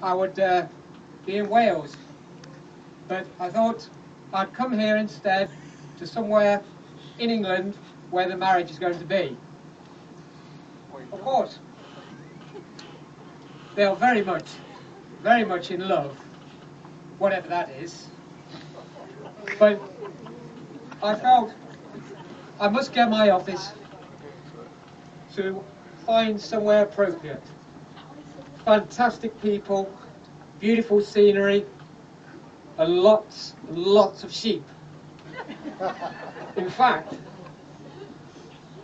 I would be in Wales. But I thought I'd come here instead to somewhere in England where the marriage is going to be. Of course, they are very much in love, whatever that is. But I felt I must get my office to find somewhere appropriate. Fantastic people, beautiful scenery, and lots of sheep. In fact,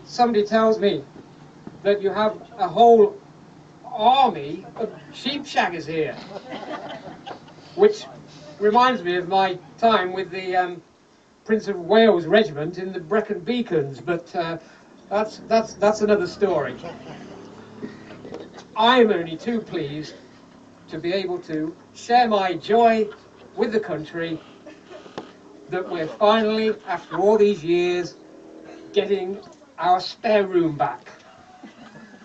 somebody tells me that you have a whole army of sheep shaggers here, which reminds me of my time with the Prince of Wales Regiment in the Brecon Beacons, but that's another story. I'm only too pleased to be able to share my joy with the country that we're finally, after all these years, getting our spare room back.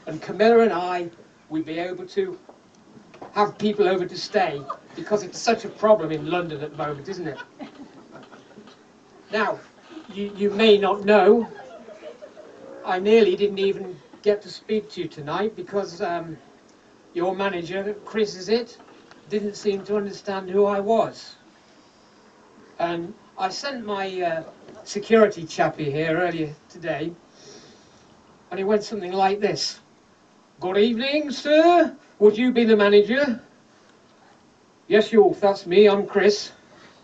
And Camilla and I will be able to have people over to stay, because it's such a problem in London at the moment, isn't it? Now, you may not know, I nearly didn't even get to speak to you tonight because your manager, Chris is it, didn't seem to understand who I was. And I sent my security chappie here earlier today, and it went something like this. Good evening, sir. Would you be the manager? Yes, Youth, that's me. I'm Chris.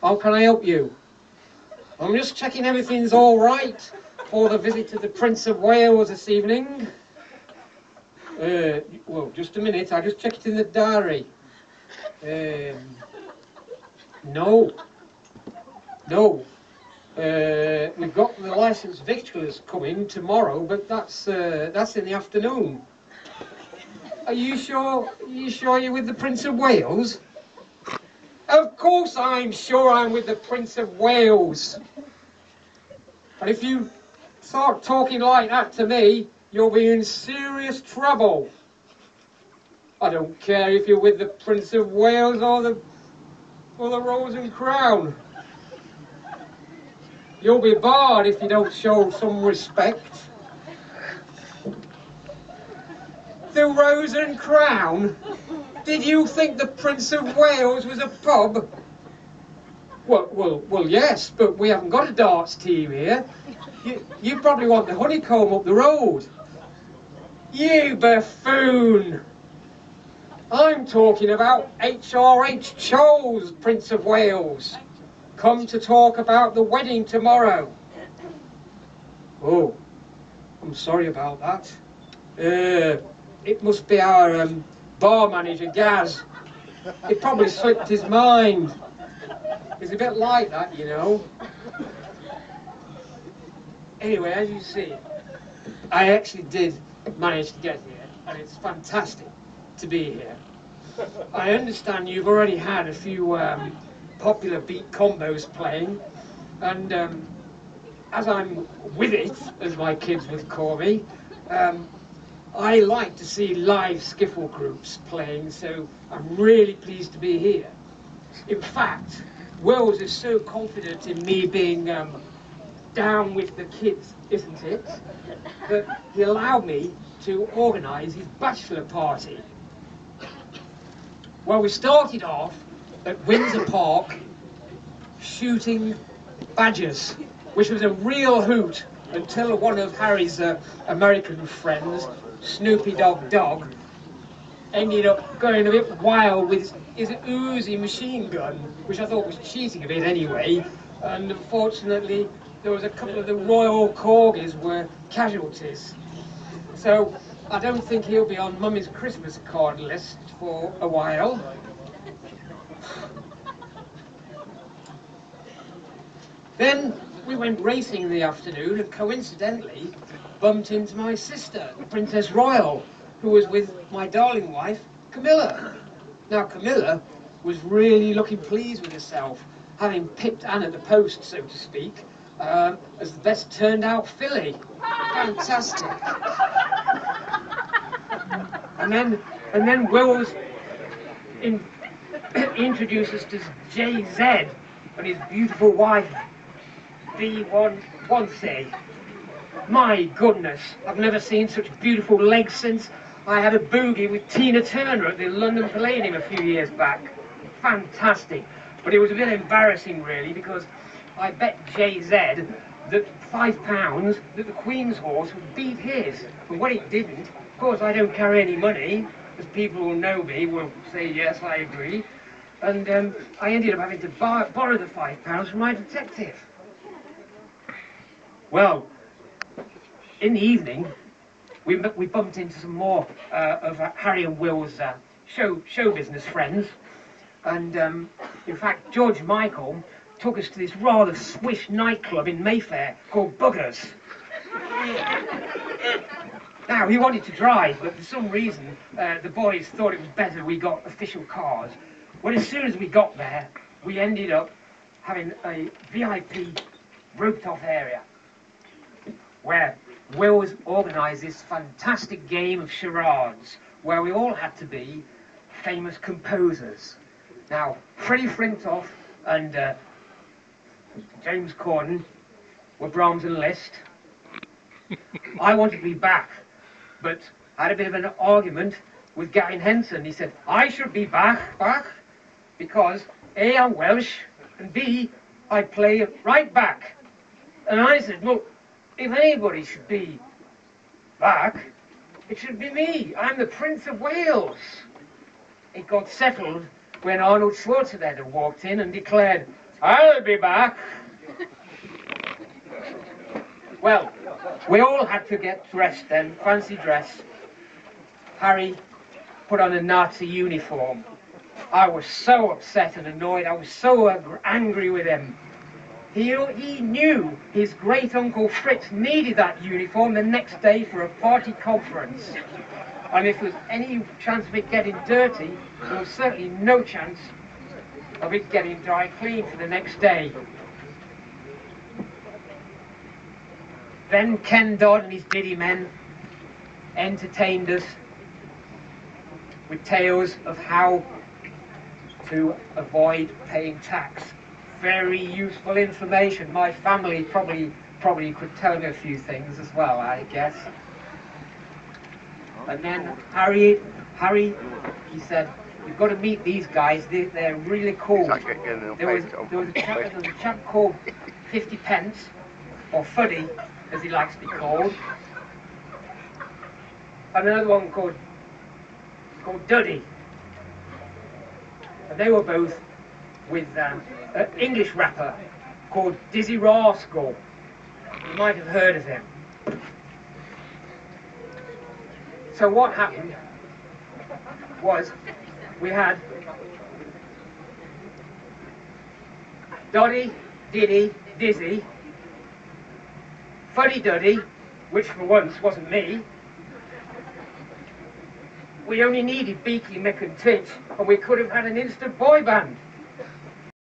How can I help you? I'm just checking everything's all right for the visit to the Prince of Wales this evening. Well, just a minute. I just checked it in the diary. No. We've got the licensed victuallers coming tomorrow, but that's in the afternoon. Are you sure? You're with the Prince of Wales? Of course I'm sure I'm with the Prince of Wales. And if you start talking like that to me, you'll be in serious trouble. I don't care if you're with the Prince of Wales or the Rose and Crown. You'll be barred if you don't show some respect. The Rose and Crown? Did you think the Prince of Wales was a pub? Well, yes, but we haven't got a darts team here. You probably want the Honeycomb up the road. You buffoon! I'm talking about H.R.H. Choles, Prince of Wales. Come to talk about the wedding tomorrow. Oh, I'm sorry about that. It must be our bar manager, Gaz. It probably slipped his mind. He's a bit like that, you know. Anyway, as you see, I actually did manage to get here, and it's fantastic to be here. I understand you've already had a few popular beat combos playing, and as I'm with it, as my kids would call me, I like to see live skiffle groups playing, so I'm really pleased to be here. In fact, Wells is so confident in me being down with the kids, isn't it, that he allowed me to organise his bachelor party. Well, we started off at Windsor Park shooting badgers, which was a real hoot until one of Harry's American friends, Snoopy Dog, ended up going a bit wild with his Uzi machine gun, which I thought was cheating a bit anyway, and unfortunately there was a couple of the Royal Corgis were casualties. So I don't think he'll be on Mummy's Christmas card list for a while. Then we went racing in the afternoon and coincidentally bumped into my sister, the Princess Royal, who was with my darling wife, Camilla. Now Camilla was really looking pleased with herself, having picked Anne at the post, so to speak, as the best turned out filly. Fantastic. And then Will's he introduced us to JZ and his beautiful wife, VID-20110428-00001.3GP. My goodness, I've never seen such beautiful legs since I had a boogie with Tina Turner at the London Palladium a few years back. Fantastic. But it was a bit embarrassing really, because I bet JZ that £5 that the Queen's horse would beat his. But when it didn't, of course I don't carry any money, as people who know me will say yes, I agree. And I ended up having to borrow the £5 from my detective. Well, in the evening, we bumped into some more of Harry and Will's show business friends, and in fact George Michael took us to this rather swish nightclub in Mayfair called Buggers. Now he wanted to drive, but for some reason the boys thought it was better we got official cars. Well, as soon as we got there, we ended up having a VIP roped off area where Will's organised this fantastic game of charades where we all had to be famous composers. Now, Freddie Flintoff and James Corden were Brahms and Liszt. I wanted to be Bach, but I had a bit of an argument with Gavin Henson. He said, I should be Bach, because A, I'm Welsh, and B, I play right back. And I said, look, if anybody should be Bach, it should be me. I'm the Prince of Wales. It got settled when Arnold Schwarzenegger walked in and declared, I'll be back. Well, we all had to get dressed then, fancy dress. Harry put on a Nazi uniform. I was so upset and annoyed. I was so angry with him. He knew his great-uncle Fritz needed that uniform the next day for a party conference. And if there was any chance of it getting dirty, there was certainly no chance of it getting dry clean for the next day. Then Ken Dodd and his Diddy men entertained us with tales of how to avoid paying tax. Very useful information. My family probably could tell me a few things as well, I guess. And then Harry, he said, you've got to meet these guys. They're really cool. There was a chap called 50 Pence, or Fuddy, as he likes to be called, and another one called Duddy. And they were both with an English rapper called Dizzy Rascal. You might have heard of him. So what happened was we had Doddy, Diddy, Dizzy, Fuddy Duddy, which for once wasn't me. We only needed Beaky, Mick and Titch, and we could have had an instant boy band.